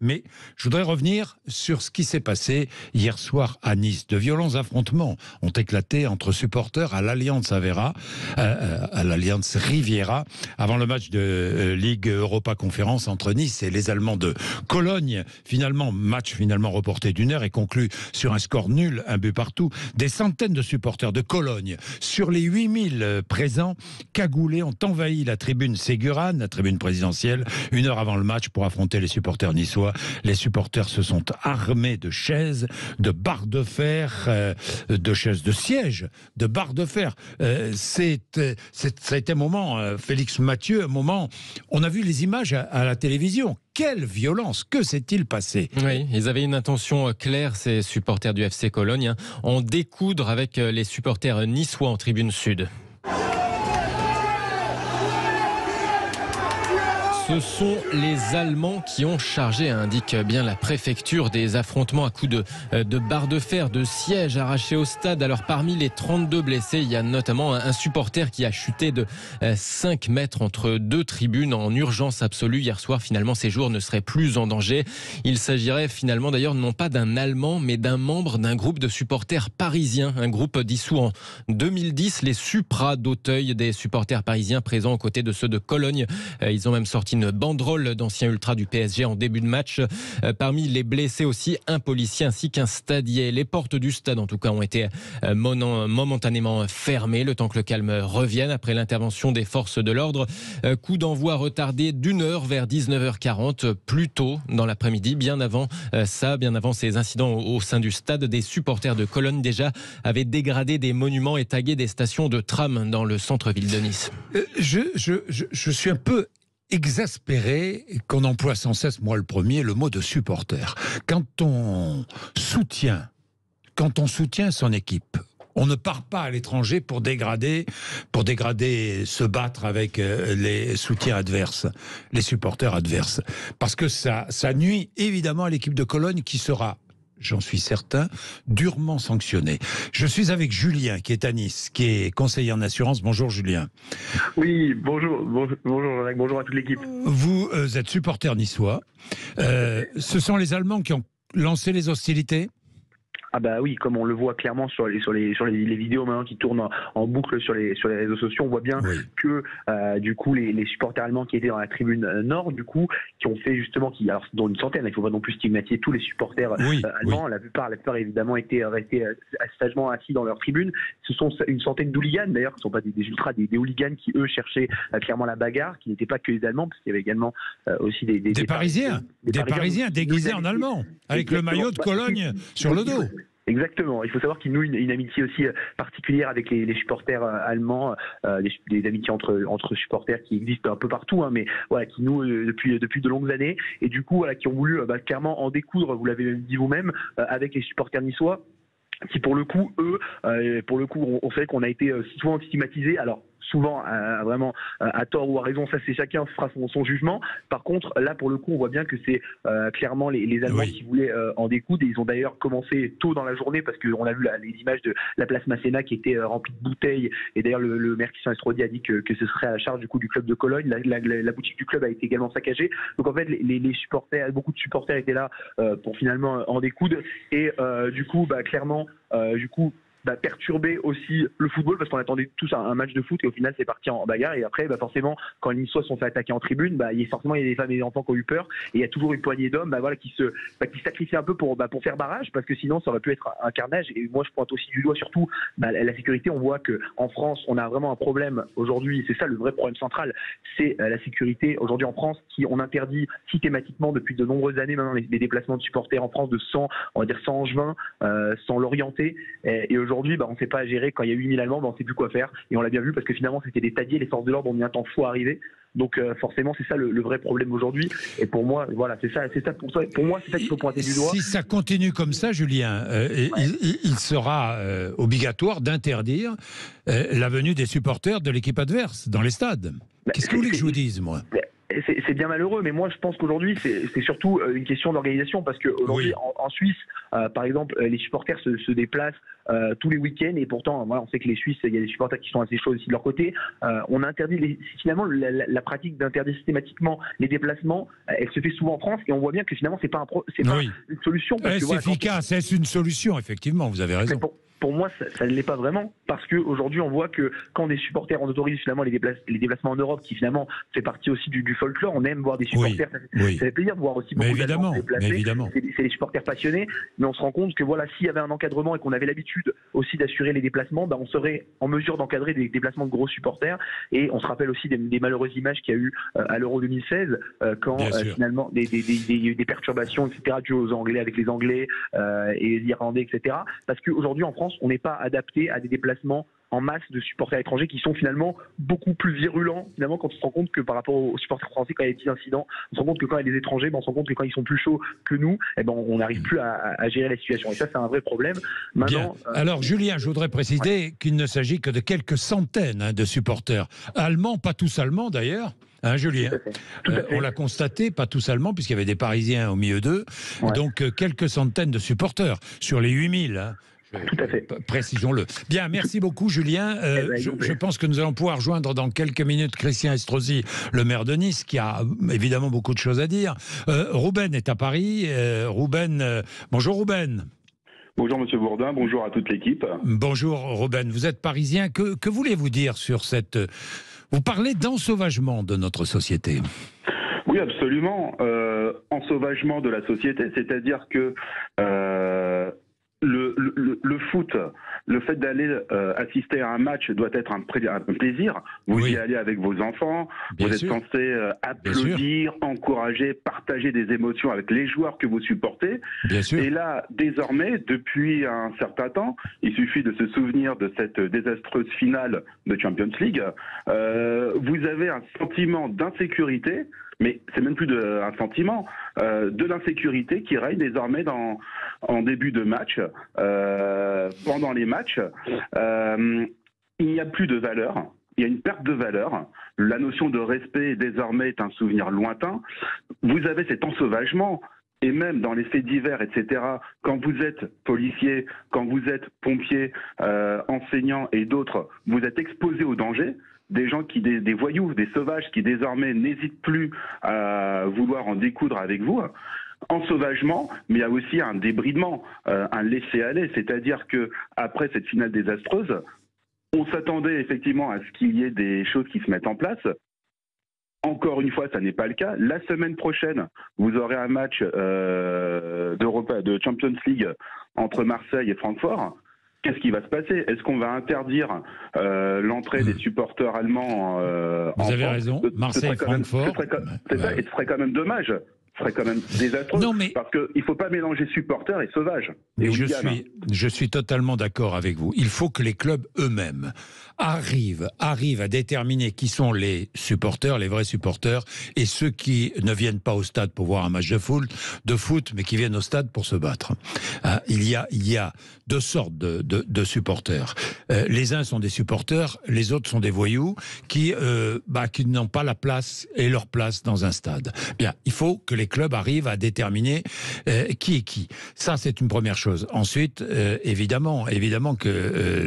Mais je voudrais revenir sur ce qui s'est passé hier soir à Nice. De violents affrontements ont éclaté entre supporters à l'Allianz à l'Allianz Riviera, avant le match de Ligue Europa Conférence entre Nice et les Allemands de Cologne. Match reporté d'1 heure et conclu sur un score nul, un but partout. Des centaines de supporters de Cologne, sur les 8000 présents, cagoulés, ont envahi la tribune Ségurane, la tribune présidentielle, 1 heure avant le match pour affronter les supporters niçois. Les supporters se sont armés de chaises, de barres de fer, de chaises de siège, de barres de fer. Ça a été un moment, Félix Mathieu, un moment, on a vu les images à la télévision. Quelle violence! Que s'est-il passé? Oui, ils avaient une intention claire, ces supporters du FC Cologne, en découdre avec les supporters niçois en tribune sud. Ce sont les Allemands qui ont chargé, indique bien la préfecture, des affrontements à coups de barres de fer, de sièges arrachés au stade. Alors parmi les 32 blessés, il y a notamment un supporter qui a chuté de 5 mètres entre deux tribunes en urgence absolue. Hier soir, finalement, ses jours ne seraient plus en danger. Il s'agirait finalement d'ailleurs non pas d'un Allemand, mais d'un membre d'un groupe de supporters parisiens, un groupe dissous en 2010, les Supras d'Auteuil, des supporters parisiens présents aux côtés de ceux de Cologne. Ils ont même sorti une banderole d'anciens ultras du PSG en début de match. Parmi les blessés aussi, un policier ainsi qu'un stadier. Les portes du stade, en tout cas, ont été momentanément fermées, le temps que le calme revienne après l'intervention des forces de l'ordre. Coup d'envoi retardé d'1 heure vers 19h40, plus tôt dans l'après-midi, bien avant ces incidents au sein du stade. Des supporters de Cologne déjà avaient dégradé des monuments et tagué des stations de tram dans le centre-ville de Nice. Je suis un peu exaspéré qu'on emploie sans cesse, moi le premier, le mot de supporter. Quand on soutient son équipe, on ne part pas à l'étranger pour dégrader, se battre avec les soutiens adverses, les supporters adverses. Parce que ça nuit évidemment à l'équipe de Cologne qui sera, j'en suis certain, durement sanctionné. Je suis avec Julien qui est à Nice, qui est conseiller en assurance. Bonjour Julien. Oui, bonjour Jean-Jacques, bonjour à toute l'équipe. Vous êtes supporter niçois. Ce sont les Allemands qui ont lancé les hostilités ? Ah bah oui, comme on le voit clairement sur les vidéos maintenant qui tournent en boucle sur les réseaux sociaux, on voit bien que du coup les supporters allemands qui étaient dans la tribune nord, du coup, qui ont fait justement, alors dont une centaine, il ne faut pas non plus stigmatiser tous les supporters allemands, la plupart évidemment étaient restés sagement assis dans leur tribune. Ce sont une centaine d'hooligans d'ailleurs, qui ne sont pas des ultras, des hooligans qui eux cherchaient clairement la bagarre, qui n'étaient pas que les Allemands, parce qu'il y avait également aussi des Parisiens déguisés en Allemands, avec le maillot de Cologne sur le dos. Exactement. Il faut savoir qu'ils nouent une amitié aussi particulière avec les supporters allemands, des amitiés entre supporters qui existent un peu partout, mais voilà, qui nouent depuis de longues années, et du coup qui ont voulu clairement en découdre, vous l'avez dit vous-même, avec les supporters niçois, qui pour le coup, on sait qu'on a été souvent stigmatisés. Alors souvent vraiment à tort ou à raison, ça c'est chacun fera son jugement. Par contre là pour le coup on voit bien que c'est clairement les Allemands qui voulaient en découdre, et ils ont d'ailleurs commencé tôt dans la journée, parce qu'on a vu les images de la place Masséna qui était remplie de bouteilles, et d'ailleurs le maire Christian Estrosi a dit que ce serait à la charge du coup du club de Cologne. La boutique du club a été également saccagée, donc en fait les supporters, beaucoup de supporters étaient là pour finalement en découdre, et du coup clairement perturber aussi le football, parce qu'on attendait tous un match de foot, et au final c'est parti en bagarre. Et après forcément quand les Niçois sont fait attaquer en tribune, il y a des femmes et des enfants qui ont eu peur, et il y a toujours une poignée d'hommes qui sacrifient un peu pour faire barrage, parce que sinon ça aurait pu être un carnage. Et moi je pointe aussi du doigt surtout la sécurité. On voit qu'en France on a vraiment un problème aujourd'hui, c'est ça le vrai problème central, c'est la sécurité aujourd'hui en France, on interdit systématiquement depuis de nombreuses années maintenant les déplacements de supporters en France sans Angevin, sans l'orienter, et aujourd'hui on ne sait pas gérer. Quand il y a 8000 Allemands, on ne sait plus quoi faire, et on l'a bien vu, parce que finalement c'était des stadiers, les forces de l'ordre ont mis un temps fou à arriver. Donc forcément c'est ça le vrai problème aujourd'hui, et pour moi c'est ça pour moi c'est ça qu'il faut pointer du doigt. Si ça continue comme ça, Julien, il sera obligatoire d'interdire la venue des supporters de l'équipe adverse dans les stades. Qu'est-ce que vous voulez que je vous dise, moi ? c'est bien malheureux, mais moi je pense qu'aujourd'hui c'est surtout une question d'organisation, parce qu'aujourd'hui en Suisse, par exemple, les supporters se déplacent tous les week-ends, et pourtant voilà, on sait que les Suisses, il y a des supporters qui sont assez chauds aussi de leur côté. On a interdit finalement la pratique d'interdire systématiquement les déplacements, elle se fait souvent en France, et on voit bien que finalement c'est pas une solution. C'est efficace, c'est une solution, effectivement, vous avez raison. Pour moi, ça ne l'est pas vraiment, parce qu'aujourd'hui, on voit que quand des supporters, on autorise finalement les déplacements en Europe, qui finalement fait partie aussi du folklore. On aime voir des supporters, ça fait plaisir de voir aussi beaucoup d'Allemands se déplacer. C'est des supporters passionnés, mais on se rend compte que voilà, s'il y avait un encadrement et qu'on avait l'habitude aussi d'assurer les déplacements, on serait en mesure d'encadrer des déplacements de gros supporters. Et on se rappelle aussi des malheureuses images qu'il y a eu à l'Euro 2016, quand finalement il y a eu des perturbations, etc., dues aux Anglais avec les Anglais et les Irlandais, etc. Parce qu'aujourd'hui en France, on n'est pas adapté à des déplacements en masse de supporters étrangers qui sont finalement beaucoup plus virulents, finalement, quand on se rend compte que par rapport aux supporters français, quand il y a des petits incidents, on se rend compte que quand il y a des étrangers, on se rend compte que quand ils sont plus chauds que nous, on n'arrive plus à gérer la situation. Et ça, c'est un vrai problème. Maintenant, alors, Julien, je voudrais préciser qu'il ne s'agit que de quelques centaines de supporters allemands, pas tous allemands d'ailleurs. Hein, Julien, tout à fait. On l'a constaté, pas tous allemands, puisqu'il y avait des Parisiens au milieu d'eux. Ouais. Donc, quelques centaines de supporters sur les 8000. Hein. Tout à fait. Précisons-le. Bien, merci beaucoup, Julien. Je pense que nous allons pouvoir joindre dans quelques minutes Christian Estrosi, le maire de Nice, qui a évidemment beaucoup de choses à dire. Ruben est à Paris. Bonjour Ruben. Bonjour Monsieur Bourdin, bonjour à toute l'équipe. Bonjour Ruben, vous êtes parisien. Que voulez-vous dire sur cette... Vous parlez d'ensauvagement de notre société. Oui, absolument. Ensauvagement de la société, c'est-à-dire que le foot, le fait d'aller assister à un match doit être un plaisir. Vous y allez avec vos enfants, vous êtes censé applaudir, encourager, partager des émotions avec les joueurs que vous supportez. Et là, désormais, depuis un certain temps, il suffit de se souvenir de cette désastreuse finale de Champions League, vous avez un sentiment d'insécurité. Mais c'est même plus un sentiment de l'insécurité qui règne désormais en début de match, pendant les matchs. Il n'y a plus de valeur, il y a une perte de valeur. La notion de respect désormais est un souvenir lointain. Vous avez cet ensauvagement. Et même dans les faits divers, etc., quand vous êtes policier, quand vous êtes pompier, enseignant et d'autres, vous êtes exposé au danger. Des gens des voyous, des sauvages qui désormais n'hésitent plus à vouloir en découdre avec vous. Ensauvagement, mais il y a aussi un débridement, un laisser-aller, c'est-à-dire que après cette finale désastreuse, on s'attendait effectivement à ce qu'il y ait des choses qui se mettent en place. Encore une fois, ça n'est pas le cas. La semaine prochaine, vous aurez un match de Champions League entre Marseille et Francfort. Qu'est-ce qui va se passer? Est-ce qu'on va interdire l'entrée des supporters allemands Vous avez raison, Marseille, Francfort. Ce serait quand même dommage. Ce serait quand même désastreux, parce qu'il ne faut pas mélanger supporters et sauvages. Mais je suis totalement d'accord avec vous. Il faut que les clubs eux-mêmes arrivent à déterminer qui sont les supporters, les vrais supporters, et ceux qui ne viennent pas au stade pour voir un match de foot, mais qui viennent au stade pour se battre. Il y a deux sortes de supporters. Les uns sont des supporters, les autres sont des voyous qui n'ont pas la place et leur place dans un stade. Bien, il faut que les clubs arrivent à déterminer qui est qui. Ça, c'est une première chose. Ensuite, évidemment que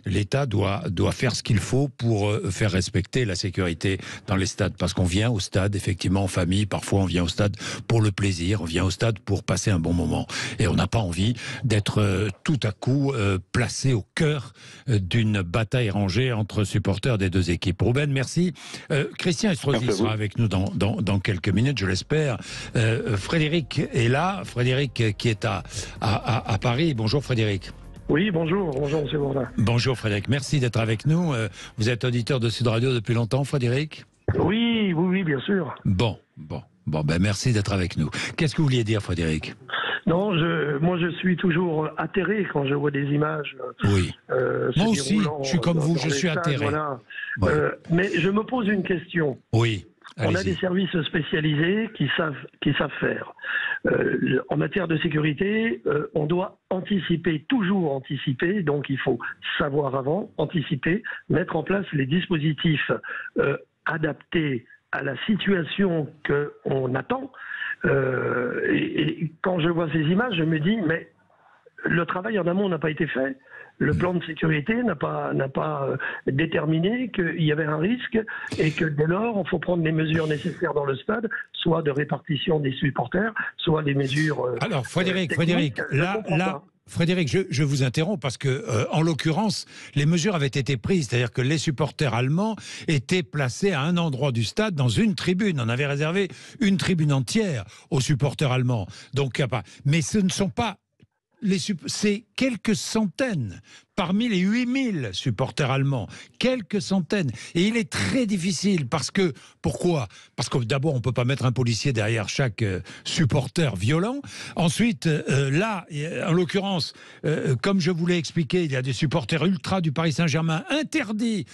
l'État doit faire ce qu'il faut pour faire respecter la sécurité dans les stades. Parce qu'on vient au stade, effectivement, en famille. Parfois, on vient au stade pour le plaisir. On vient au stade pour passer un bon moment. Et on n'a pas envie d'être tout à coup placé au cœur d'une bataille rangée entre supporters des deux équipes. Ruben, merci. Christian Estrosi sera avec nous dans quelques minutes, je l'espère. Frédéric est là. Frédéric qui est à Paris. Bonjour Frédéric. Oui, bonjour M. Bourdin. Bonjour Frédéric, merci d'être avec nous. Vous êtes auditeur de Sud Radio depuis longtemps, Frédéric? Oui, bien sûr. Bon, merci d'être avec nous. Qu'est-ce que vous vouliez dire, Frédéric? Non, moi je suis toujours atterré quand je vois des images. Oui. Moi aussi, je suis comme vous, je suis atterré. Voilà. Ouais. Mais je me pose une question. Oui. On a des services spécialisés qui savent faire. En matière de sécurité, on doit toujours anticiper, donc il faut savoir avant, anticiper, mettre en place les dispositifs adaptés à la situation qu'on attend. Et quand je vois ces images, je me dis, mais le travail en amont n'a pas été fait. Le plan de sécurité n'a pas déterminé qu'il y avait un risque et que dès lors, il faut prendre les mesures nécessaires dans le stade, soit de répartition des supporters, soit des mesures. Alors, Frédéric, Frédéric, je vous interromps parce que, en l'occurrence, les mesures avaient été prises, c'est-à-dire que les supporters allemands étaient placés à un endroit du stade, dans une tribune. On avait réservé une tribune entière aux supporters allemands. Donc, mais ce ne sont pas c'est quelques centaines parmi les 8000 supporters allemands, quelques centaines. Et il est très difficile parce que, pourquoi ? Parce que d'abord, on ne peut pas mettre un policier derrière chaque supporter violent. Ensuite, là, en l'occurrence, comme je vous l'ai expliqué, il y a des supporters ultra du Paris Saint-Germain interdits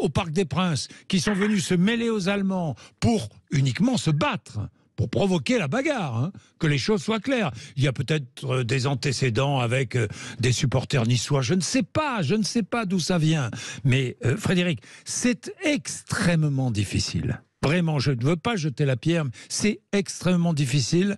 au Parc des Princes qui sont venus se mêler aux Allemands pour uniquement se battre, pour provoquer la bagarre, hein, que les choses soient claires. Il y a peut-être des antécédents avec des supporters niçois, je ne sais pas d'où ça vient. Mais Frédéric, c'est extrêmement difficile. Vraiment, je ne veux pas jeter la pierre, mais c'est extrêmement difficile.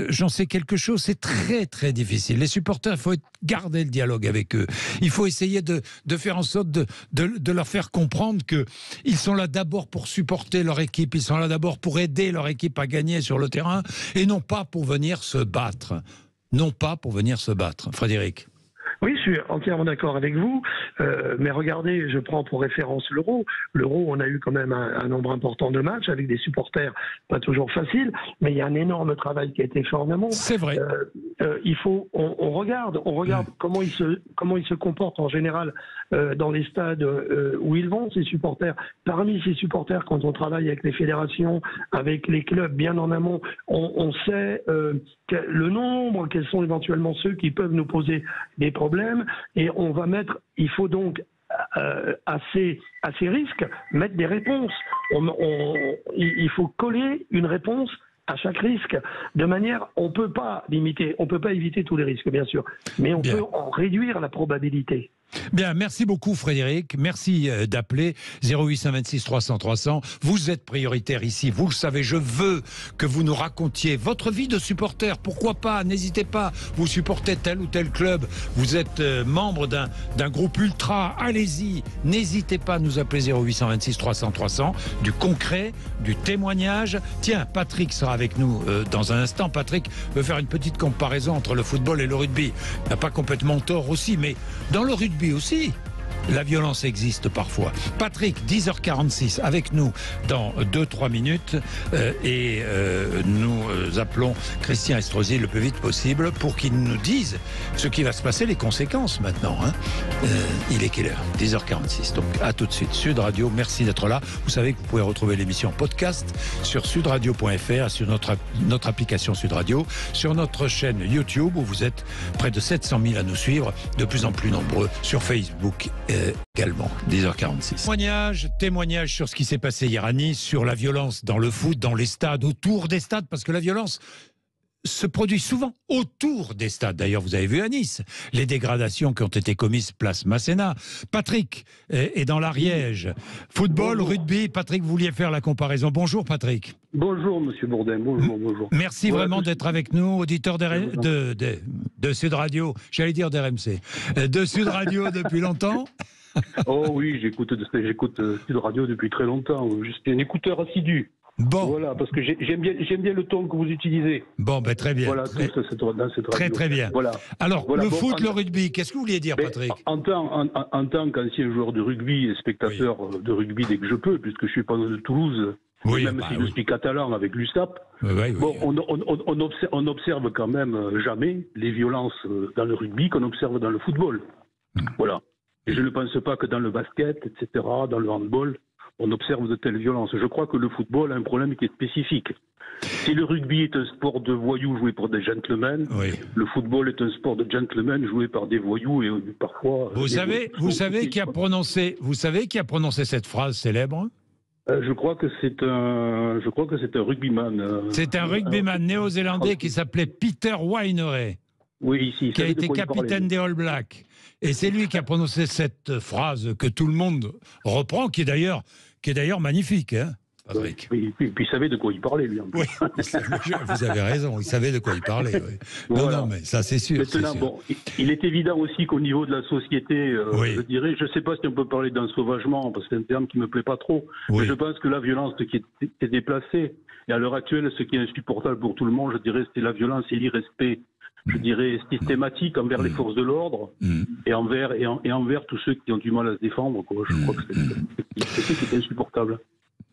J'en sais quelque chose, c'est très très difficile. Les supporters, il faut garder le dialogue avec eux. Il faut essayer de faire en sorte de leur faire comprendre qu'ils sont là d'abord pour supporter leur équipe, ils sont là d'abord pour aider leur équipe à gagner sur le terrain, et non pas pour venir se battre. Non pas pour venir se battre. Frédéric. Oui, je suis entièrement d'accord avec vous, mais regardez, je prends pour référence l'Euro. L'Euro, on a eu quand même un nombre important de matchs avec des supporters pas toujours faciles, mais il y a un énorme travail qui a été fait en amont. C'est vrai. On regarde comment ils se comportent en général dans les stades où ils vont, ces supporters. Parmi ces supporters, quand on travaille avec les fédérations, avec les clubs bien en amont, on sait le nombre, quels sont éventuellement ceux qui peuvent nous poser des problèmes, et il faut donc à ces risques mettre des réponses. Il faut coller une réponse à chaque risque, de manière, on peut pas éviter tous les risques, bien sûr, mais on peut en réduire la probabilité. Bien, merci beaucoup Frédéric, merci d'appeler 0826 300 300. Vous êtes prioritaire ici, vous le savez, je veux que vous nous racontiez votre vie de supporter, pourquoi pas, n'hésitez pas, vous supportez tel ou tel club, vous êtes membre d'un groupe ultra, allez-y, n'hésitez pas à nous appeler 0826 300 300, du concret, du témoignage. Tiens, Patrick sera avec nous dans un instant. Patrick veut faire une petite comparaison entre le football et le rugby. Il n'a pas complètement tort aussi, mais dans le rugby aussi, la violence existe parfois. Patrick, 10h46, avec nous dans 2-3 minutes. Nous appelons Christian Estrosi le plus vite possible pour qu'il nous dise ce qui va se passer, les conséquences maintenant. Hein. Il est quelle heure ? 10h46. Donc à tout de suite. Sud Radio, merci d'être là. Vous savez que vous pouvez retrouver l'émission podcast sur sudradio.fr, sur notre application Sud Radio, sur notre chaîne YouTube où vous êtes près de 700 000 à nous suivre, de plus en plus nombreux sur Facebook également. 10h46. Témoignage sur ce qui s'est passé hier à Nice, sur la violence dans le foot, dans les stades, autour des stades, parce que la violence se produit souvent autour des stades. D'ailleurs, vous avez vu à Nice les dégradations qui ont été commises place Masséna. Patrick est dans l'Ariège. Football, rugby. Patrick, vous vouliez faire la comparaison. Bonjour Patrick. Bonjour Monsieur Bourdin, bonjour. Merci vraiment d'être avec nous, auditeur de Sud Radio, j'allais dire d'RMC, de Sud Radio depuis longtemps. Oh oui, j'écoute Sud Radio depuis très longtemps, je suis un écouteur assidu. Bon. Voilà, parce que j'aime bien le ton que vous utilisez. Bon, ben très bien. Voilà, tout ça, c'est dans cette radio. Très très bien. Voilà. Alors, le foot, le rugby, qu'est-ce que vous vouliez dire, Patrick ? En tant qu'ancien joueur de rugby et spectateur de rugby dès que je peux, puisque je suis pas de Toulouse, même si je suis catalan avec l'USAP, on observe quand même jamais les violences dans le rugby qu'on observe dans le football. Voilà. Et je ne pense pas que dans le basket, etc., dans le handball, on observe de telles violences. Je crois que le football a un problème qui est spécifique. Si le rugby est un sport de voyous joué par des gentlemen, le football est un sport de gentlemen joué par des voyous et parfois... Vous savez qui a prononcé cette phrase célèbre ? Je crois que c'est un rugbyman. C'est un rugbyman néo-zélandais qui s'appelait Peter Waineré. Oui, ici. Qui a été capitaine des All Blacks. Et c'est lui qui a prononcé cette phrase que tout le monde reprend, qui est d'ailleurs magnifique. Hein. Patrick. Puis il savait de quoi il parlait, lui. Oui, vous avez raison, il savait de quoi il parlait. Oui. Voilà. Non, mais ça c'est sûr. Maintenant, bon, il est évident aussi qu'au niveau de la société, je dirais, je ne sais pas si on peut parler d'ensauvagement, parce que c'est un terme qui ne me plaît pas trop, mais je pense que la violence qui est déplacée, et à l'heure actuelle, ce qui est insupportable pour tout le monde, je dirais, c'est la violence et l'irrespect, je dirais, systématique envers les forces de l'ordre et envers tous ceux qui ont du mal à se défendre. Quoi. Je crois que c'est ce qui est insupportable.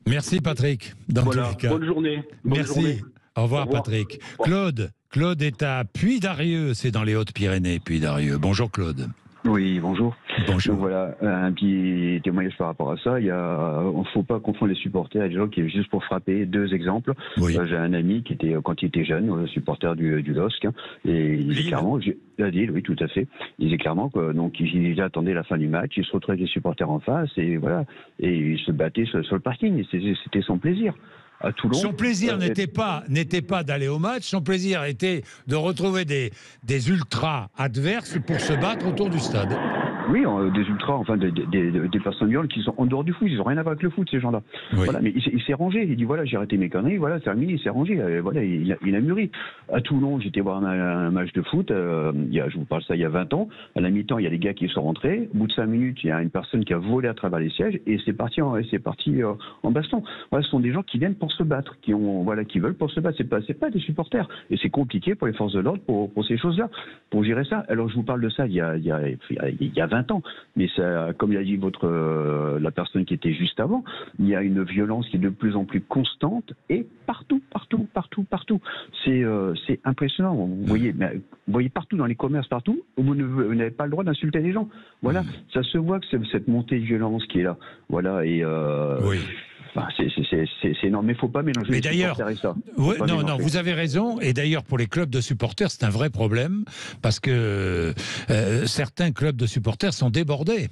Merci Patrick. Dans tous les cas. Bonne journée. Merci. Journée. Au revoir Patrick. Claude est à Puy-d'Arieux, c'est dans les Hautes-Pyrénées, Puy-d'Arieux. Bonjour Claude. Oui, bonjour. Bonjour. Donc voilà, un petit témoignage par rapport à ça. Il ne faut pas confondre les supporters et les gens qui viennent juste pour frapper. 2 exemples. Oui. J'ai un ami qui était, quand il était jeune, supporter du LOSC, et il disait clairement, oui, tout à fait. Il disait clairement que donc il attendait la fin du match, il se retrouvait avec les supporters en face et voilà, et il se battait sur le parking. Et c'était son plaisir. À Toulon, son plaisir n'était pas d'aller au match, son plaisir était de retrouver des ultras adverses pour se battre autour du stade. Oui, des ultras, enfin des personnes violentes qui sont en dehors du foot, ils n'ont rien à voir avec le foot, ces gens-là. Oui. Voilà, mais il s'est rangé, il dit voilà, j'ai arrêté mes conneries, voilà, c'est terminé, il s'est rangé, voilà, il a mûri. À Toulon, j'étais voir un match de foot, je vous parle ça il y a 20 ans, à la mi-temps, il y a des gars qui sont rentrés, au bout de 5 minutes, il y a une personne qui a volé à travers les sièges, et c'est parti en baston. Voilà, ce sont des gens qui viennent pour se battre, qui veulent pour se battre, c'est pas des supporters. Et c'est compliqué pour les forces de l'ordre pour ces choses-là, pour gérer ça. Alors je vous parle de ça il y a 20 ans, mais ça, comme l'a dit la personne qui était juste avant, il y a une violence qui est de plus en plus constante et partout. C'est impressionnant. Vous voyez partout dans les commerces, partout, vous n'avez pas le droit d'insulter les gens. Voilà, ça se voit que c'est cette montée de violence qui est là. Voilà, et oui. Enfin, c'est énorme, mais il ne faut pas mélanger les supporters et ça. Non, vous avez raison. Et d'ailleurs, pour les clubs de supporters, c'est un vrai problème parce que certains clubs de supporters sont débordés.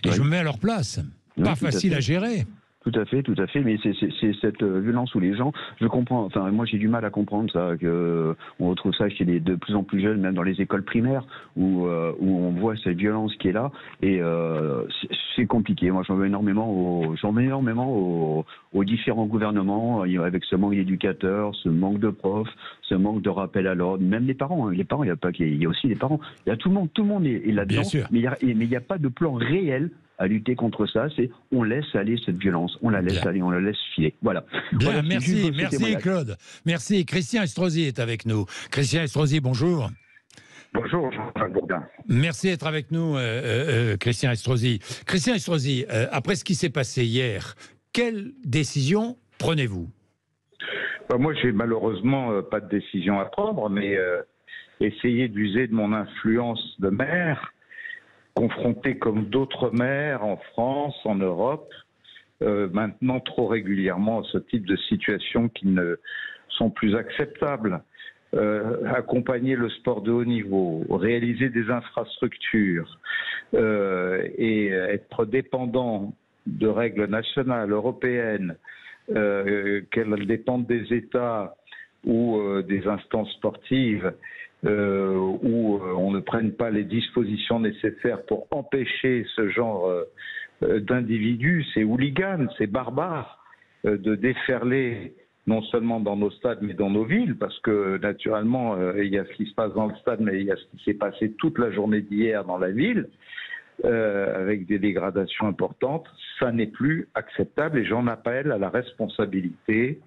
Et je me mets à leur place. Pas facile à gérer. Tout à fait, mais c'est cette violence où les gens, je comprends, enfin moi j'ai du mal à comprendre ça, que on retrouve ça chez les de plus en plus jeunes, même dans les écoles primaires, où on voit cette violence qui est là, et c'est compliqué. Moi j'en veux énormément aux différents gouvernements, avec ce manque d'éducateurs, ce manque de profs, ce manque de rappel à l'ordre, même les parents, il y a aussi les parents, il y a tout le monde est là-dedans, mais il n'y a pas de plan réel à lutter contre ça, c'est on laisse aller cette violence, on la laisse aller, on la laisse filer. Voilà. Bien, voilà, merci Claude. Merci. Christian Estrosi est avec nous. Christian Estrosi, bonjour. Bonjour, Jean-François Bourdin. Merci d'être avec nous, Christian Estrosi. Christian Estrosi, après ce qui s'est passé hier, quelle décision prenez-vous ? Moi, j'ai malheureusement pas de décision à prendre, mais essayer d'user de mon influence de maire, confronté comme d'autres maires en France, en Europe, maintenant trop régulièrement à ce type de situations qui ne sont plus acceptables. Accompagner le sport de haut niveau, réaliser des infrastructures et être dépendant de règles nationales, européennes, qu'elles dépendent des États ou des instances sportives, où on ne prenne pas les dispositions nécessaires pour empêcher ce genre d'individus, ces hooligans, ces barbares, de déferler non seulement dans nos stades mais dans nos villes, parce que naturellement il y a ce qui se passe dans le stade, mais il y a ce qui s'est passé toute la journée d'hier dans la ville, avec des dégradations importantes. Ça n'est plus acceptable et j'en appelle à la responsabilité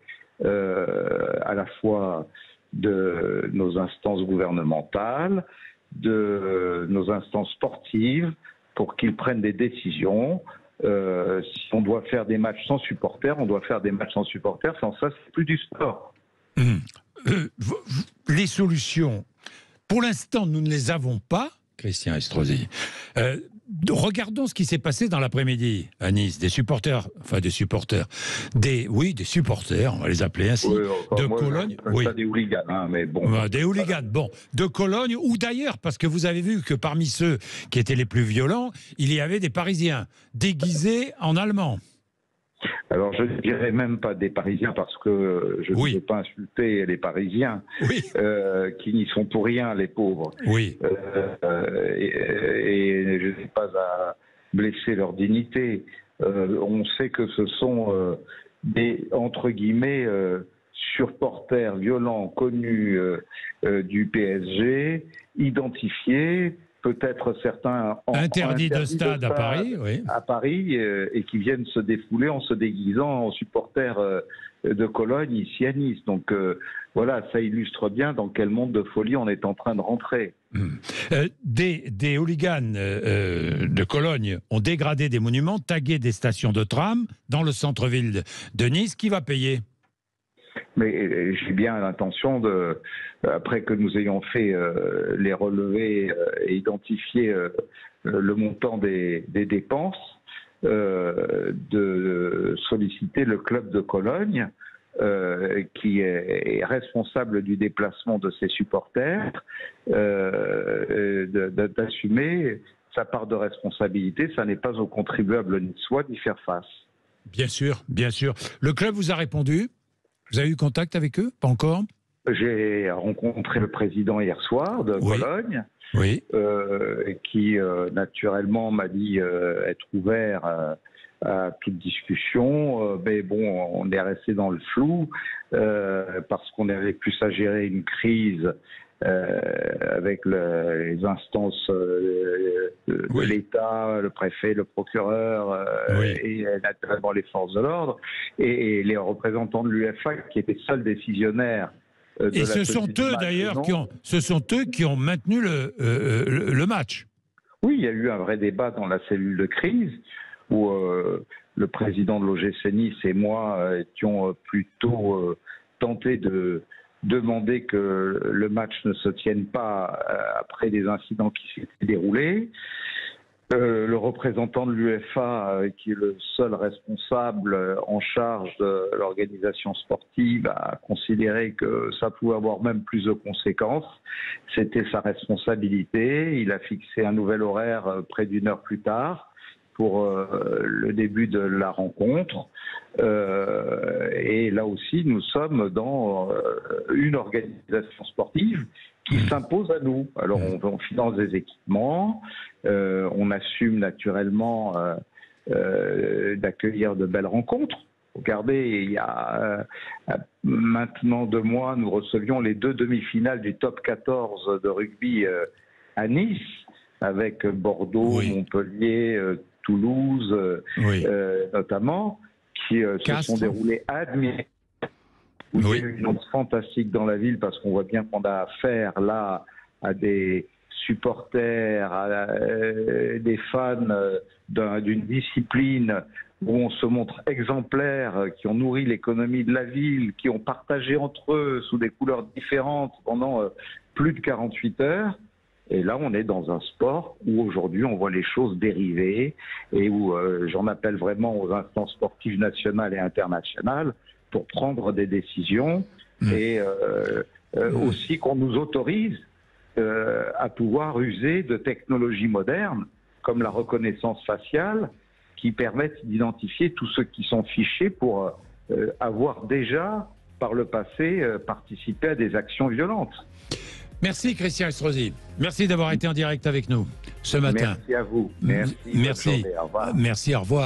à la fois de nos instances gouvernementales, de nos instances sportives, pour qu'ils prennent des décisions. Si on doit faire des matchs sans supporters, on doit faire des matchs sans supporters. Sans ça, c'est plus du sport. Les solutions, pour l'instant, nous ne les avons pas, Christian Estrosi. Regardons ce qui s'est passé dans l'après-midi à Nice. Des supporters, on va les appeler ainsi, Cologne. Oui. Des hooligans, hein, mais bon. Des hooligans, bon. De Cologne ou d'ailleurs, parce que vous avez vu que parmi ceux qui étaient les plus violents, il y avait des Parisiens déguisés en Allemands. Alors, je ne dirais même pas des Parisiens, parce que je ne veux pas insulter les Parisiens, qui n'y sont pour rien, les pauvres. Oui. Et je n'ai pas à blesser leur dignité. On sait que ce sont des, entre guillemets, supporters violents connus du PSG, identifiés, peut-être certains interdits de stade à Paris, oui. À Paris, et qui viennent se défouler en se déguisant en supporters de Cologne ici à Nice. Donc voilà, ça illustre bien dans quel monde de folie on est en train de rentrer. Des hooligans de Cologne ont dégradé des monuments, tagué des stations de tram dans le centre-ville de Nice. Qui va payer ? Mais j'ai bien l'intention de, après que nous ayons fait les relevés et identifié le montant des dépenses, de solliciter le club de Cologne, qui est responsable du déplacement de ses supporters, d'assumer sa part de responsabilité. Ça n'est pas aux contribuables niçois d'y faire face. Bien sûr, bien sûr. Le club vous a répondu ? Vous avez eu contact avec eux ? Pas encore ? J'ai rencontré le président hier soir de Cologne, qui naturellement m'a dit être ouvert à toute discussion. Mais bon, on est resté dans le flou parce qu'on avait plus à gérer une crise avec les instances de l'État, le préfet, le procureur et naturellement les forces de l'ordre et les représentants de l'UEFA qui étaient seuls décisionnaires. Et ce sont eux d'ailleurs qui ont maintenu le match. Oui, il y a eu un vrai débat dans la cellule de crise où le président de l'OGC Nice et moi étions plutôt tentés de demander que le match ne se tienne pas après des incidents qui s'étaient déroulés. Le représentant de l'UEFA, qui est le seul responsable en charge de l'organisation sportive, a considéré que ça pouvait avoir même plus de conséquences. C'était sa responsabilité. Il a fixé un nouvel horaire près d'une heure plus tard pour le début de la rencontre. Et là aussi, nous sommes dans une organisation sportive qui s'impose à nous. Alors, on finance des équipements, on assume naturellement d'accueillir de belles rencontres. Regardez, il y a maintenant 2 mois, nous recevions les 2 demi-finales du top 14 de rugby à Nice, avec Bordeaux, Montpellier, Toulouse, notamment, qui se sont déroulés admirablement. Il y a eu une ambiance fantastique dans la ville parce qu'on voit bien qu'on a affaire là à des supporters, à des fans d'une discipline où on se montre exemplaires, qui ont nourri l'économie de la ville, qui ont partagé entre eux sous des couleurs différentes pendant plus de 48 heures. Et là, on est dans un sport où aujourd'hui, on voit les choses dériver et où j'en appelle vraiment aux instances sportives nationales et internationales pour prendre des décisions et aussi qu'on nous autorise à pouvoir user de technologies modernes comme la reconnaissance faciale qui permettent d'identifier tous ceux qui sont fichés pour avoir déjà, par le passé, participé à des actions violentes. Merci Christian Estrosi. Merci d'avoir été en direct avec nous ce matin. Merci à vous. Merci. Merci. Au revoir. Merci, au revoir.